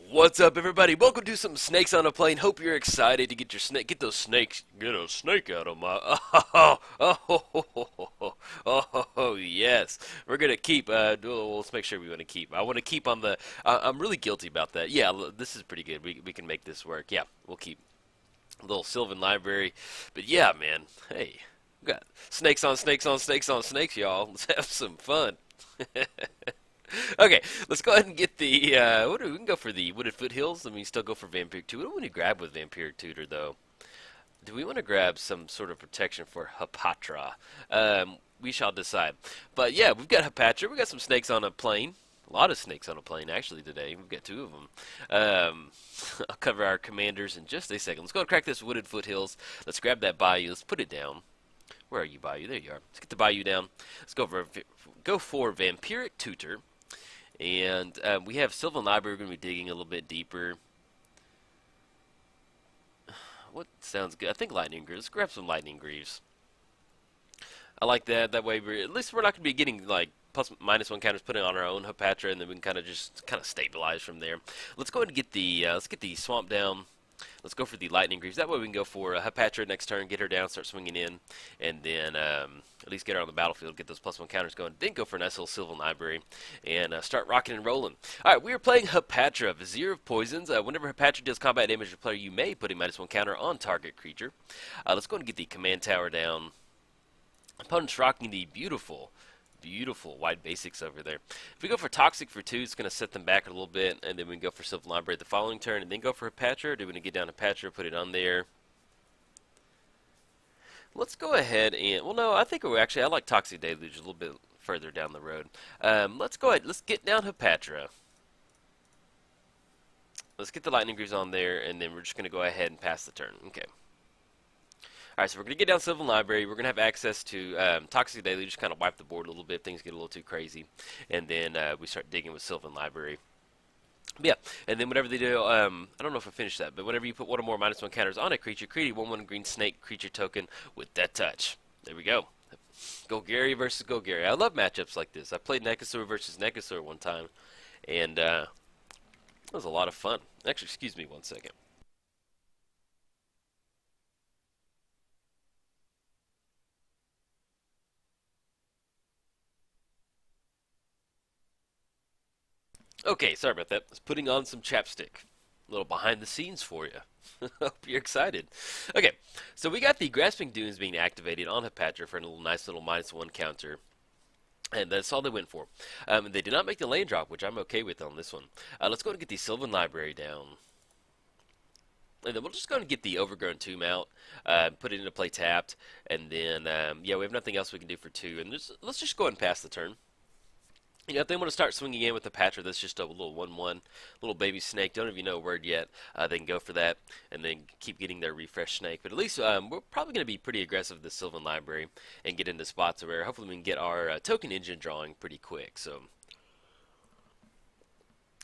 What's up, everybody? Welcome to some Snakes on a Plane. Hope you're excited to get your get those snakes, get a snake out of my. Oh, yes. We're gonna keep. Let's make sure we want to keep. I want to keep on the. I'm really guilty about that. Yeah, this is pretty good. We can make this work. Yeah, we'll keep a little Sylvan Library. But yeah, man. Hey, we got snakes on snakes on snakes on snakes, y'all. Let's have some fun. Okay, let's go ahead and get the, we can go for the Wooded Foothills. I mean, still go for Vampiric Tutor. What do we want to grab with Vampiric Tutor, though? Do we want to grab some sort of protection for Hapatra? We shall decide. But yeah, we've got Hapatra. We've got some snakes on a plane. A lot of snakes on a plane, actually, today. We've got two of them. I'll cover our commanders in just a second. Let's go and crack this Wooded Foothills. Let's grab that Bayou. Let's put it down. Where are you, Bayou? There you are. Let's get the Bayou down. Let's go for Vampiric Tutor. And we have Sylvan Library. We're going to be digging a little bit deeper. What sounds good? I think Lightning Greaves. Let's grab some Lightning Greaves. I like that. That way, at least we're not going to be getting like plus minus one counters putting on our own Hapatra, and then we can kind of stabilize from there. Let's go ahead and get the Swamp down. Let's go for the Lightning Greaves. That way we can go for Hapatra next turn, get her down, start swinging in, and then at least get her on the battlefield, get those plus one counters going. Then go for a nice little Sylvan Library and start rocking and rolling. All right, we are playing Hapatra, Vizier of Poisons. Whenever Hapatra deals combat damage to a player, you may put a minus one counter on target creature. Let's go ahead and get the command tower down. Opponent's rocking the beautiful white basics over there. If we go for Toxic for 2, it's going to set them back a little bit, and then we can go for Sylvan Library the following turn, and then go for Hapatra. Do we want to get down Hapatra, put it on there? Let's go ahead and, well, no, I think I like Toxic Deluge a little bit further down the road. Let's go ahead, let's get down Hapatra. Let's get the Lightning Greaves on there, and then we're just going to go ahead and pass the turn. Okay. Alright, so we're going to get down Sylvan Library. We're going to have access to Toxic Deluge, just kind of wipe the board a little bit. Things get a little too crazy. And then we start digging with Sylvan Library. But yeah, and then whatever they do, I don't know if I finished that, but whenever you put one or more minus one counters on a creature, create a 1/1 green snake creature token with that touch. There we go. Golgari versus Golgari. I love matchups like this. I played Nekosaur versus Nekosaur one time, and it was a lot of fun. Actually, excuse me one second. Okay, sorry about that. I was putting on some chapstick. A little behind the scenes for you. Hope you're excited. Okay, so we got the Grasping Dunes being activated on Hapatra for a nice little minus one counter. And that's all they went for. They did not make the land drop, which I'm okay with on this one. Let's go and get the Sylvan Library down. And then we'll just go and get the Overgrown Tomb out, put it into play tapped, and then, yeah, we have nothing else we can do for 2. And let's just go ahead and pass the turn. You know, if they want to start swinging in with the Hapatra, that's just a little 1/1, little baby snake. Don't even know a word yet. They can go for that and then keep getting their refresh snake. But at least we're probably going to be pretty aggressive with the Sylvan Library and get into spots where hopefully we can get our token engine drawing pretty quick. So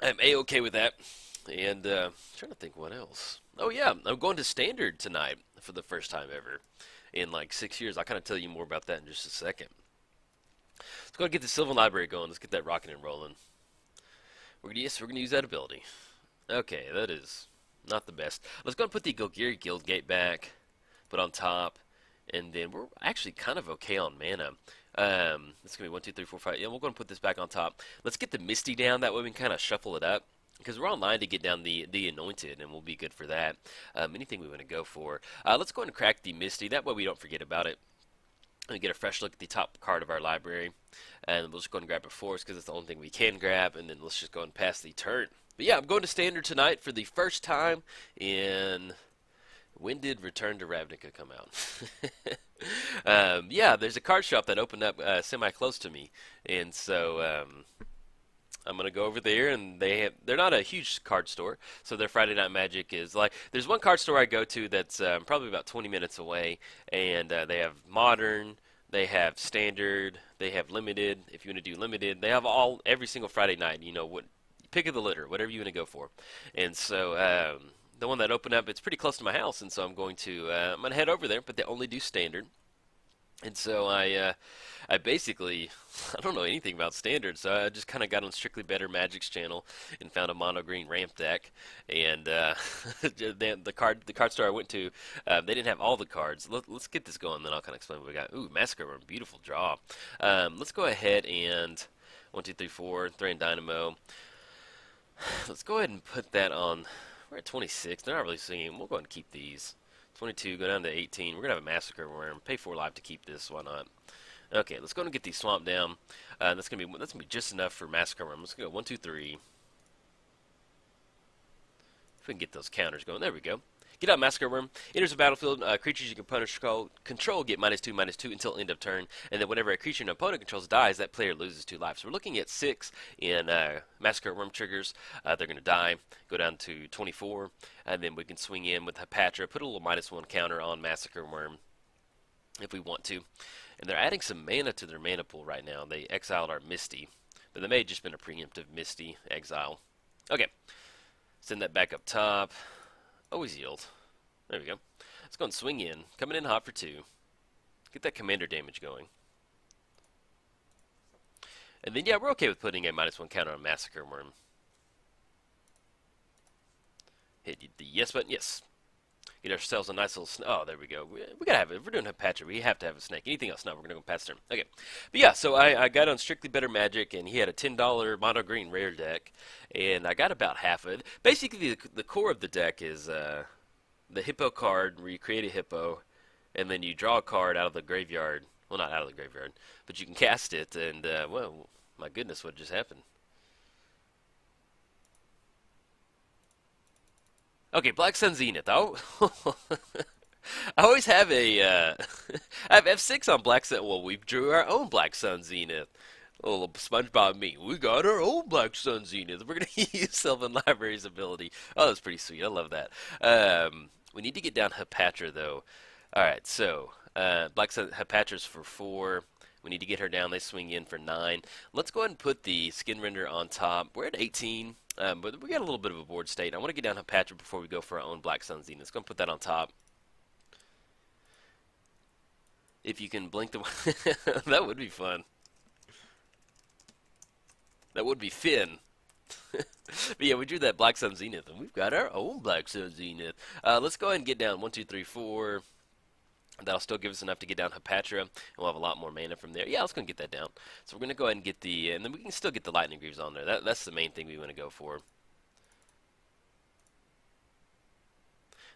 I'm A-okay with that. And trying to think what else. Oh yeah, I'm going to Standard tonight for the first time ever in like 6 years. I'll kind of tell you more about that in just a second. Let's go and get the Sylvan Library going. Let's get that rocking and rolling. We're gonna use that ability. Okay, that is not the best. Let's go and put the Golgari Guildgate back, put on top, and then we're actually kind of okay on mana. It's gonna be 1, 2, 3, 4, 5. Yeah, we'll go and put this back on top. Let's get the Misty down. That way we can kind of shuffle it up. Because we're online to get down the Anointed, and we'll be good for that. Anything we want to go for. Let's go ahead and crack the Misty. That way we don't forget about it. And get a fresh look at the top card of our library, and we'll just go and grab a force because it's the only thing we can grab, and then let's just go and pass the turn. But yeah, I'm going to Standard tonight for the first time in... When did Return to Ravnica come out? Yeah, there's a card shop that opened up semi-close to me, and so I'm going to go over there, and they're not a huge card store, so their Friday Night Magic is like, there's one card store I go to that's probably about 20 minutes away, and they have Modern, they have Standard, they have Limited. If you want to do Limited, they have every single Friday night, you know, what pick of the litter, whatever you want to go for. And so the one that opened up, it's pretty close to my house, and so I'm going to head over there, but they only do Standard. And so I basically, I don't know anything about standard, so I just kind of got on Strictly Better Magic's channel and found a mono green ramp deck. And the card store I went to, they didn't have all the cards. Let's get this going, then I'll kind of explain what we got. Ooh, Massacre Wurm, beautiful draw. Let's go ahead and 1, 2, 3, 4, 3 and Dynamo. Let's go ahead and put that on. We're at 26. They're not really singing. We'll go ahead and keep these. 22, go down to 18. We're gonna have a Massacre Wurm. Pay 4 life to keep this. Why not? Okay, let's go and get these swamp down. That's gonna be just enough for Massacre Wurm. Let's go 1, 2, 3. If we can get those counters going, there we go. Get out Massacre Wurm. Enters the battlefield. Creatures you can punish control get -2/-2 until end of turn. And then whenever a creature an opponent controls dies, that player loses 2 life. So we're looking at 6 in Massacre Wurm triggers. They're going to die. Go down to 24. And then we can swing in with Hapatra. Put a little -1 counter on Massacre Wurm if we want to. And they're adding some mana to their mana pool right now. They exiled our Misty. But they may have just been a preemptive Misty exile. Okay. Send that back up top. Always yield. There we go. Let's go and swing in. Coming in hot for 2. Get that commander damage going. And then, yeah, we're okay with putting a -1 counter on Massacre Wurm. Hit the yes button. Yes. Get ourselves a nice little oh, there we go. We gotta have it. If we're doing Hapatra, we have to have a snake. Anything else? No, we're gonna go past turn. Okay. But yeah, so I got on Strictly Better Magic, and he had a $10 mono green rare deck, and I got about half of it. Basically, the core of the deck is the hippo card, where you create a hippo, and then you draw a card out of the graveyard. Well, not out of the graveyard, but you can cast it, and well, my goodness, what just happened? Okay, Black Sun Zenith. Oh, I always have a I have F6 on Black Sun. Well, we drew our own Black Sun Zenith. Oh, little SpongeBob me. We got our own Black Sun Zenith. We're gonna use Sylvan Library's ability. Oh, that's pretty sweet. I love that. We need to get down Hapatra though. All right, so Black Sun Hapatra's for 4. We need to get her down. They swing in for 9. Let's go ahead and put the Skin Render on top. We're at 18. But we got a little bit of a board state. I want to get down Hapatra before we go for our own Black Sun Zenith. Let's go and put that on top. If you can blink the... that would be fun. That would be Finn. But yeah, we drew that Black Sun Zenith, and we've got our own Black Sun Zenith. Let's go ahead and get down 1, 2, 3, 4. That'll still give us enough to get down Hapatra, and we'll have a lot more mana from there. Yeah, let's go and get that down. So we're going to go ahead and get the... And then we can still get the Lightning Greaves on there. That's the main thing we want to go for.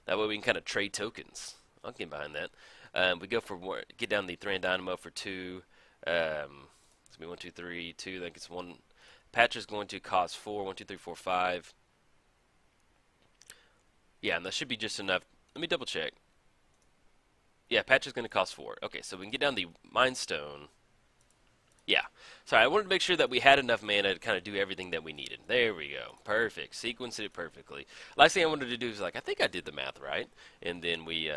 That way we can kind of trade tokens. I'll get behind that. We go for more, get down the Thran Dynamo for 2. It's going to be 1, 2, 3, 2. That gets 1. Patch is going to cost 4. 1, 2, 3, 4, 5. Yeah, and that should be just enough. Let me double check. Yeah, patch is going to cost 4. Okay, so we can get down the Mind Stone. Yeah. Sorry, I wanted to make sure that we had enough mana to kind of do everything that we needed. There we go. Perfect. Sequenced it perfectly. Last thing I wanted to do is like, I think I did the math right. And then we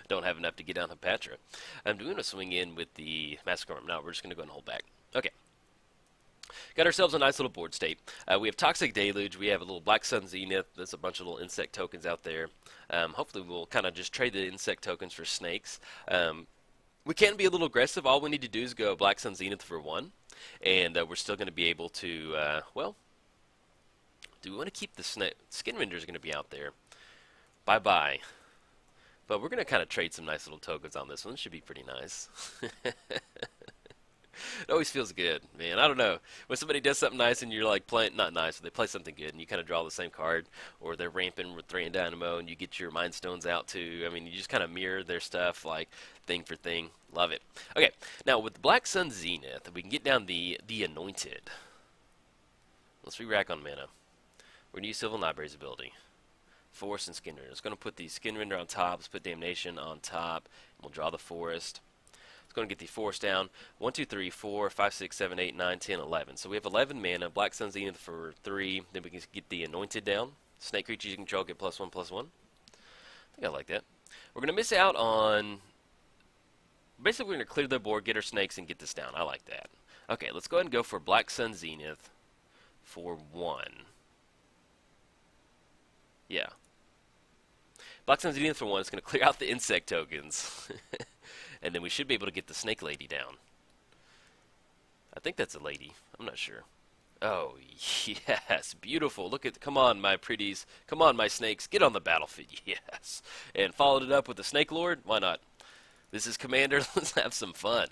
don't have enough to get down Hapatra. I'm going to swing in with the Massacre Wurm. No, we're just going to go and hold back. Okay. Got ourselves a nice little board state. We have Toxic Deluge. We have a little Black Sun Zenith. There's a bunch of little insect tokens out there. Hopefully we'll kind of just trade the insect tokens for snakes. We can be a little aggressive. All we need to do is go Black Sun Zenith for 1. And we're still going to be able to, well, do we want to keep the Skin Render is going to be out there. Bye-bye. But we're going to kind of trade some nice little tokens on this one. This should be pretty nice. It always feels good, man. I don't know. When somebody does something nice and you're like playing, not nice, but they play something good and you kind of draw the same card, or they're ramping with Thran Dynamo and you get your Mind Stones out too. I mean, you just kind of mirror their stuff like thing for thing. Love it. Okay, now with Black Sun Zenith, we can get down the Anointed. Let's re-rack on mana. We're going to use Sylvan Library's ability. Forest and Skin Render. It's going to put the Skin Render on top. Let's put Damnation on top. And we'll draw the Forest. It's going to get the Forest down. 1, 2, 3, 4, 5, 6, 7, 8, 9, 10, 11. So we have 11 mana. Black Sun Zenith for 3. Then we can get the Anointed down. Snake creatures you control get +1/+1. I think I like that. We're going to miss out on... Basically, we're going to clear the board, get our snakes, and get this down. I like that. Okay, let's go ahead and go for Black Sun Zenith for 1. Yeah. Black Sun Zenith for 1 is going to clear out the insect tokens. and then we should be able to get the snake lady down. I think that's a lady. I'm not sure. Oh, yes, beautiful. Look at, come on, my pretties. Come on, my snakes. Get on the battlefield. Yes. And followed it up with the Snake Lord? Why not? This is Commander. Let's have some fun.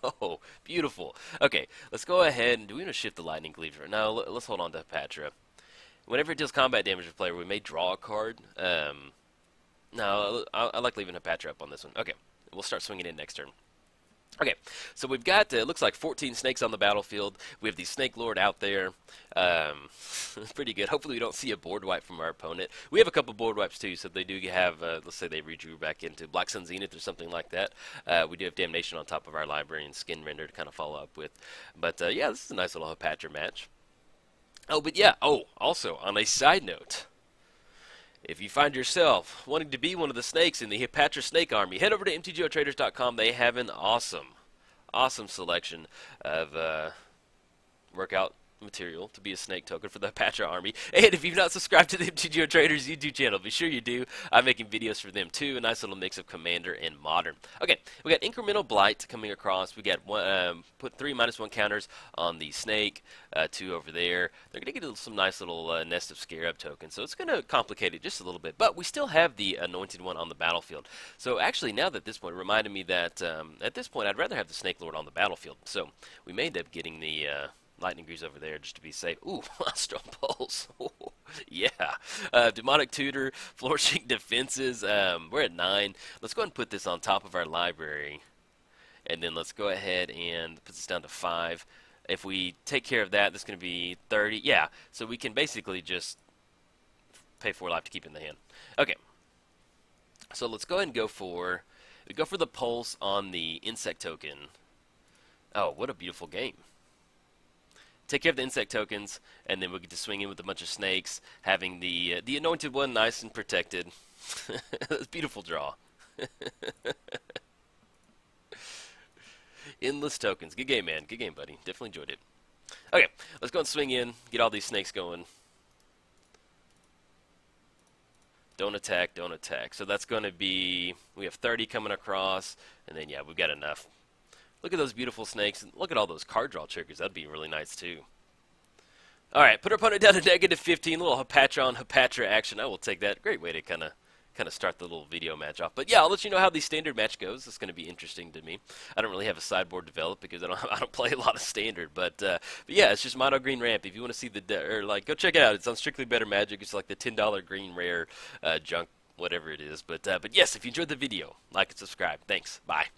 Oh, beautiful. Okay, let's go ahead and do we want to shift the lightning cleaves right now? Let's hold on to Hapatra. Whenever it deals combat damage to a player, we may draw a card. No, I like leaving Hapatra up on this one. Okay, we'll start swinging in next turn. Okay, so we've got, looks like 14 snakes on the battlefield. We have the Snake Lord out there. Pretty good. Hopefully we don't see a board wipe from our opponent. We have a couple board wipes too, so they do have, let's say they redrew back into Black Sun Zenith or something like that. We do have Damnation on top of our library and Skin Render to kind of follow up with. But yeah, this is a nice little Hapatra match. Oh, but yeah, also, on a side note, if you find yourself wanting to be one of the snakes in the Hapatra Snake Army, head over to mtgotraders.com. They have an awesome selection of workout material to be a snake token for the Hapatra Army. And if you've not subscribed to the MTGO Traders YouTube channel, be sure you do. I'm making videos for them too. A nice little mix of Commander and Modern. Okay, we got Incremental Blight coming across. We got put 3 -1 counters on the snake, 2 over there. They're going to get some nice little Nest of Scarab tokens, so it's going to complicate it just a little bit. But we still have the Anointed One on the battlefield. So actually, now that this point, it reminded me that at this point, I'd rather have the Snake Lord on the battlefield. So we may end up getting the Lightning Greaves over there just to be safe. Ooh, Strong Pulse. Yeah. Demonic Tutor, Flourishing Defenses. We're at 9. Let's go ahead and put this on top of our library. And then let's go ahead and put this down to 5. If we take care of that, that's going to be 30. Yeah, so we can basically just pay 4 life to keep in the hand. Okay. So let's go ahead and go for the Pulse on the Insect token. Oh, what a beautiful game. Take care of the insect tokens, and then we'll get to swing in with a bunch of snakes, having the Anointed One nice and protected. That's a beautiful draw. Endless tokens. Good game, man. Good game, buddy. Definitely enjoyed it. Okay, let's go and swing in, get all these snakes going. Don't attack, don't attack. So that's going to be, we have 30 coming across, and then, yeah, we've got enough. Look at those beautiful snakes, and look at all those card draw triggers. That'd be really nice, too. Alright, put our opponent down to -15. A little Hapatra on Hapatra action. I will take that. Great way to kind of start the little video match off. But yeah, I'll let you know how the standard match goes. It's going to be interesting to me. I don't really have a sideboard developed because I don't play a lot of standard. But yeah, it's just Mono Green Ramp. If you want to see go check it out. It's on Strictly Better Magic. It's like the $10 green rare junk, whatever it is. But yes, if you enjoyed the video, like and subscribe. Thanks. Bye.